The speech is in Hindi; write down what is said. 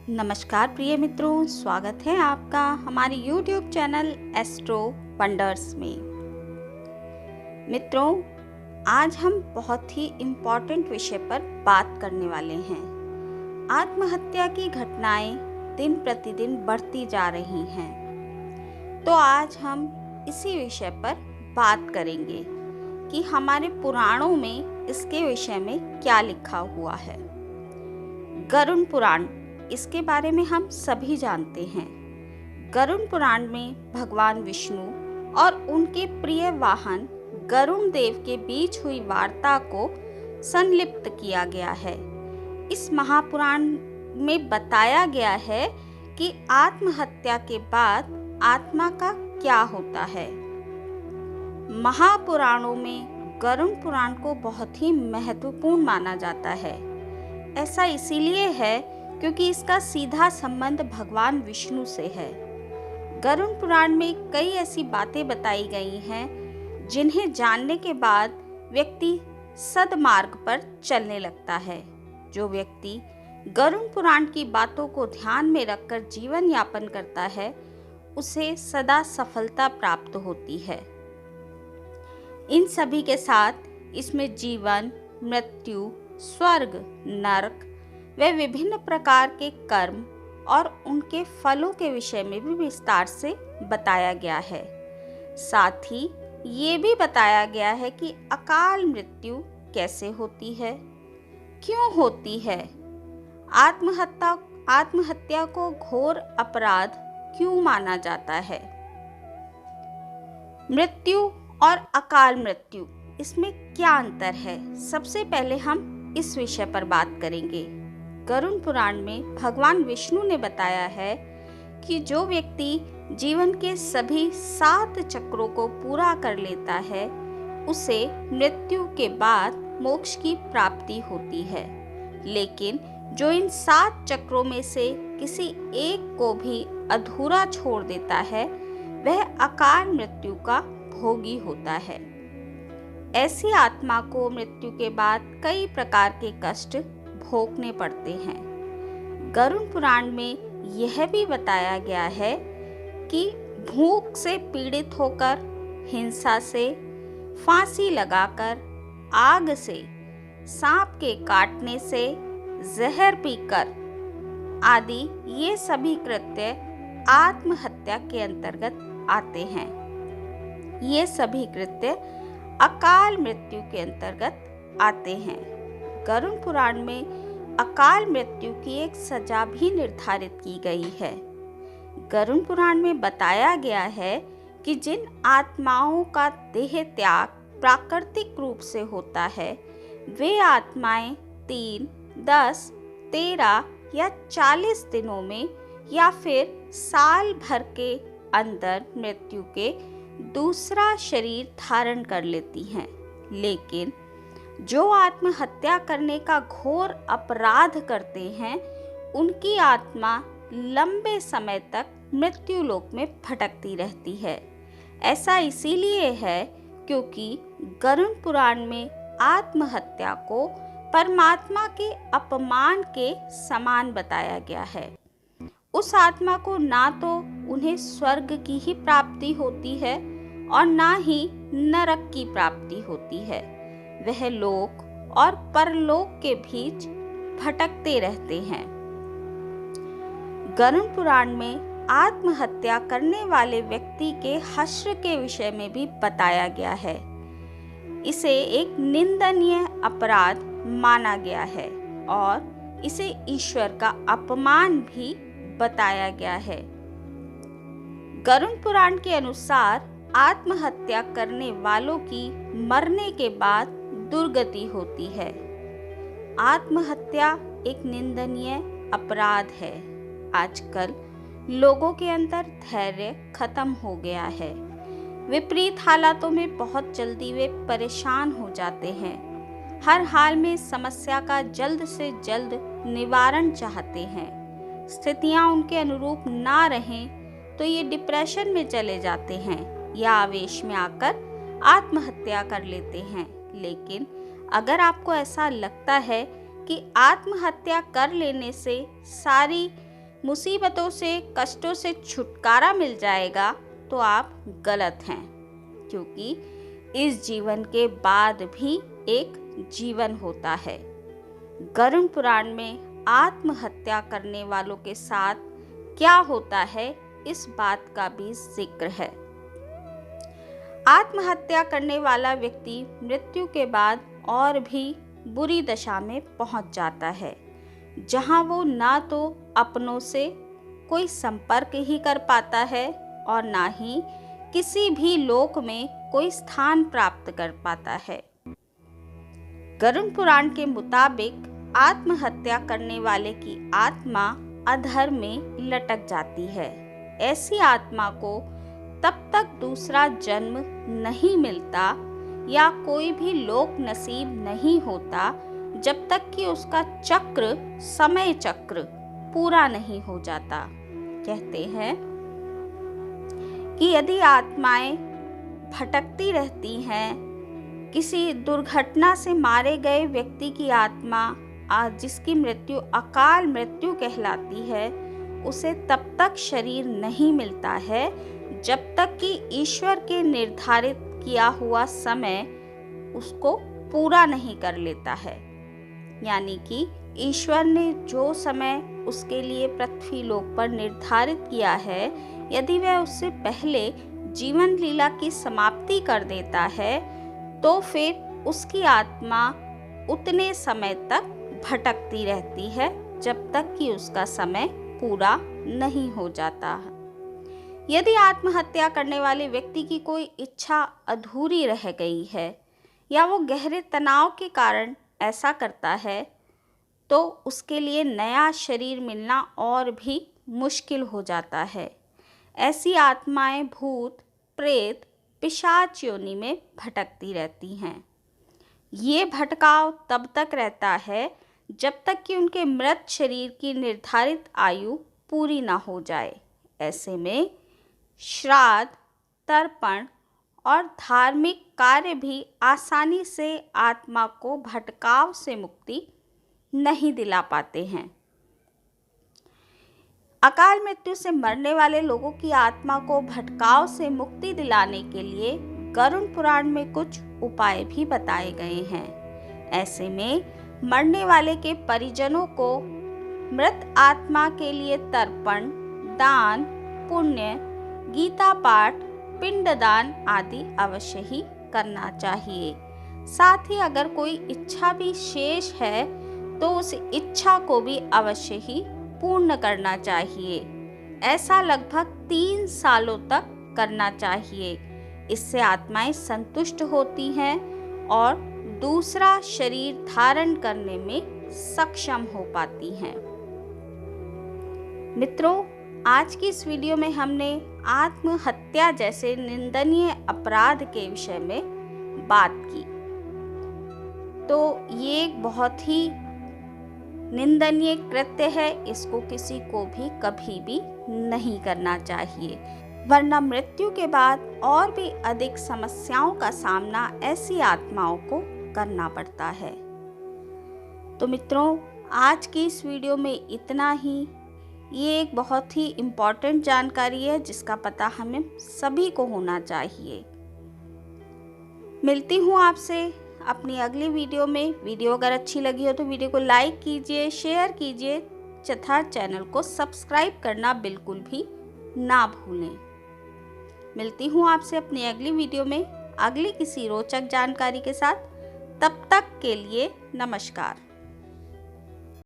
नमस्कार प्रिय मित्रों, स्वागत है आपका हमारे YouTube चैनल एस्ट्रो वंडर्स में। मित्रों, आज हम बहुत ही इम्पॉर्टेंट विषय पर बात करने वाले हैं। आत्महत्या की घटनाएं दिन प्रतिदिन बढ़ती जा रही हैं। तो आज हम इसी विषय पर बात करेंगे कि हमारे पुराणों में इसके विषय में क्या लिखा हुआ है। गरुड़ पुराण, इसके बारे में हम सभी जानते हैं। गरुड़ पुराण में भगवान विष्णु और उनके प्रिय वाहन गरुड़ देव के बीच हुई वार्ता को संलिप्त किया गया है। इस महापुराण में बताया गया है कि आत्महत्या के बाद आत्मा का क्या होता है। महापुराणों में गरुड़ पुराण को बहुत ही महत्वपूर्ण माना जाता है। ऐसा इसीलिए है क्योंकि इसका सीधा संबंध भगवान विष्णु से है। गरुड़ पुराण में कई ऐसी बातें बताई गई हैं जिन्हें जानने के बाद व्यक्ति सद्मार्ग पर चलने लगता है। जो व्यक्ति गरुड़ पुराण की बातों को ध्यान में रखकर जीवन यापन करता है, उसे सदा सफलता प्राप्त होती है। इन सभी के साथ इसमें जीवन, मृत्यु, स्वर्ग, नरक वे विभिन्न प्रकार के कर्म और उनके फलों के विषय में भी विस्तार से बताया गया है। साथ ही ये भी बताया गया है कि अकाल मृत्यु कैसे होती है, क्यों होती है, आत्महत्या को घोर अपराध क्यों माना जाता है। मृत्यु और अकाल मृत्यु, इसमें क्या अंतर है, सबसे पहले हम इस विषय पर बात करेंगे। गरुड़ पुराण में भगवान विष्णु ने बताया है कि जो व्यक्ति जीवन के सभी 7 चक्रों को पूरा कर लेता है, उसे मृत्यु के बाद मोक्ष की प्राप्ति होती है। लेकिन जो इन 7 चक्रों में से किसी एक को भी अधूरा छोड़ देता है, वह अकाल मृत्यु का भोगी होता है। ऐसी आत्मा को मृत्यु के बाद कई प्रकार के कष्ट भोगने पड़ते हैं। गरुड़ पुराण में यह भी बताया गया है कि भूख से पीड़ित होकर, हिंसा से, फांसी लगाकर, आग से, सांप के काटने से, जहर पीकर आदि ये सभी कृत्य आत्महत्या के अंतर्गत आते हैं। ये सभी कृत्य अकाल मृत्यु के अंतर्गत आते हैं। गरुड़ पुराण में अकाल मृत्यु की एक सजा भी निर्धारित की गई है। गरुड़ पुराण में बताया गया है कि जिन आत्माओं का देह त्याग प्राकृतिक रूप से होता है, वे आत्माएं 3, 10, 13 या 40 दिनों में या फिर साल भर के अंदर मृत्यु के दूसरा शरीर धारण कर लेती हैं। लेकिन जो आत्महत्या करने का घोर अपराध करते हैं, उनकी आत्मा लंबे समय तक मृत्यु लोक में भटकती रहती है। ऐसा इसीलिए है क्योंकि गरुड़ पुराण में आत्महत्या को परमात्मा के अपमान के समान बताया गया है। उस आत्मा को ना तो उन्हें स्वर्ग की ही प्राप्ति होती है और ना ही नरक की प्राप्ति होती है। वह लोक और परलोक के बीच भटकते रहते हैं। गरुड़ पुराण में आत्महत्या करने वाले व्यक्ति के हश्र के विषय में भी बताया गया है। इसे एक निंदनीय अपराध माना गया है और इसे ईश्वर का अपमान भी बताया गया है। गरुड़ पुराण के अनुसार आत्महत्या करने वालों की मरने के बाद दुर्गति होती है। आत्महत्या एक निंदनीय अपराध है। आजकल लोगों के अंदर धैर्य खत्म हो गया है। विपरीत हालातों में बहुत जल्दी वे परेशान हो जाते हैं। हर हाल में समस्या का जल्द से जल्द निवारण चाहते हैं। स्थितियां उनके अनुरूप ना रहें तो ये डिप्रेशन में चले जाते हैं या आवेश में आकर आत्महत्या कर लेते हैं। लेकिन अगर आपको ऐसा लगता है कि आत्महत्या कर लेने से सारी मुसीबतों से, कष्टों से छुटकारा मिल जाएगा, तो आप गलत हैं, क्योंकि इस जीवन के बाद भी एक जीवन होता है। गरुड़ पुराण में आत्महत्या करने वालों के साथ क्या होता है, इस बात का भी जिक्र है। आत्महत्या करने वाला व्यक्ति मृत्यु के बाद और भी बुरी दशा में पहुंच जाता है, जहां वो ना तो अपनों से कोई संपर्क ही कर पाता है और ना ही किसी भी लोक में कोई स्थान प्राप्त कर पाता है। गरुड़ पुराण के मुताबिक आत्महत्या करने वाले की आत्मा अधर में लटक जाती है। ऐसी आत्मा को तब तक दूसरा जन्म नहीं मिलता या कोई भी लोक नसीब नहीं होता जब तक कि उसका चक्र, समय चक्र पूरा नहीं हो जाता। कहते हैं कि यदि आत्माएं भटकती रहती हैं, किसी दुर्घटना से मारे गए व्यक्ति की आत्मा जिसकी मृत्यु अकाल मृत्यु कहलाती है, उसे तब तक शरीर नहीं मिलता है जब तक कि ईश्वर के निर्धारित किया हुआ समय उसको पूरा नहीं कर लेता है। यानी कि ईश्वर ने जो समय उसके लिए पृथ्वी लोक पर निर्धारित किया है, यदि वह उससे पहले जीवन लीला की समाप्ति कर देता है, तो फिर उसकी आत्मा उतने समय तक भटकती रहती है जब तक कि उसका समय पूरा नहीं हो जाता है। यदि आत्महत्या करने वाले व्यक्ति की कोई इच्छा अधूरी रह गई है या वो गहरे तनाव के कारण ऐसा करता है, तो उसके लिए नया शरीर मिलना और भी मुश्किल हो जाता है। ऐसी आत्माएं भूत, प्रेत, पिशाच योनि में भटकती रहती हैं। ये भटकाव तब तक रहता है जब तक कि उनके मृत शरीर की निर्धारित आयु पूरी ना हो जाए। ऐसे में श्राद्ध, तर्पण और धार्मिक कार्य भी आसानी से आत्मा को भटकाव से मुक्ति नहीं दिला पाते हैं। अकाल मृत्यु से मरने वाले लोगों की आत्मा को भटकाव से मुक्ति दिलाने के लिए गरुड़ पुराण में कुछ उपाय भी बताए गए हैं। ऐसे में मरने वाले के परिजनों को मृत आत्मा के लिए तर्पण, दान, पुण्य, गीता पाठ, पिंडदान आदि अवश्य ही करना चाहिए। साथ ही अगर कोई इच्छा भी शेष है तो उस इच्छा को भी अवश्य ही पूर्ण करना चाहिए। ऐसा लगभग 3 सालों तक करना चाहिए। इससे आत्माएं संतुष्ट होती हैं और दूसरा शरीर धारण करने में सक्षम हो पाती हैं। मित्रों, आज की इस वीडियो में हमने आत्महत्या जैसे निंदनीय अपराध के विषय में बात की। तो ये एक बहुत ही निंदनीय कृत्य है, इसको किसी को भी कभी भी नहीं करना चाहिए, वरना मृत्यु के बाद और भी अधिक समस्याओं का सामना ऐसी आत्माओं को करना पड़ता है। तो मित्रों, आज की इस वीडियो में इतना ही। ये एक बहुत ही इम्पॉर्टेंट जानकारी है जिसका पता हमें सभी को होना चाहिए। मिलती हूँ आपसे अपनी अगली वीडियो में। वीडियो अगर अच्छी लगी हो तो वीडियो को लाइक कीजिए, शेयर कीजिए तथा चैनल को सब्सक्राइब करना बिल्कुल भी ना भूलें। मिलती हूँ आपसे अपनी अगली वीडियो में अगली किसी रोचक जानकारी के साथ। तब तक के लिए नमस्कार।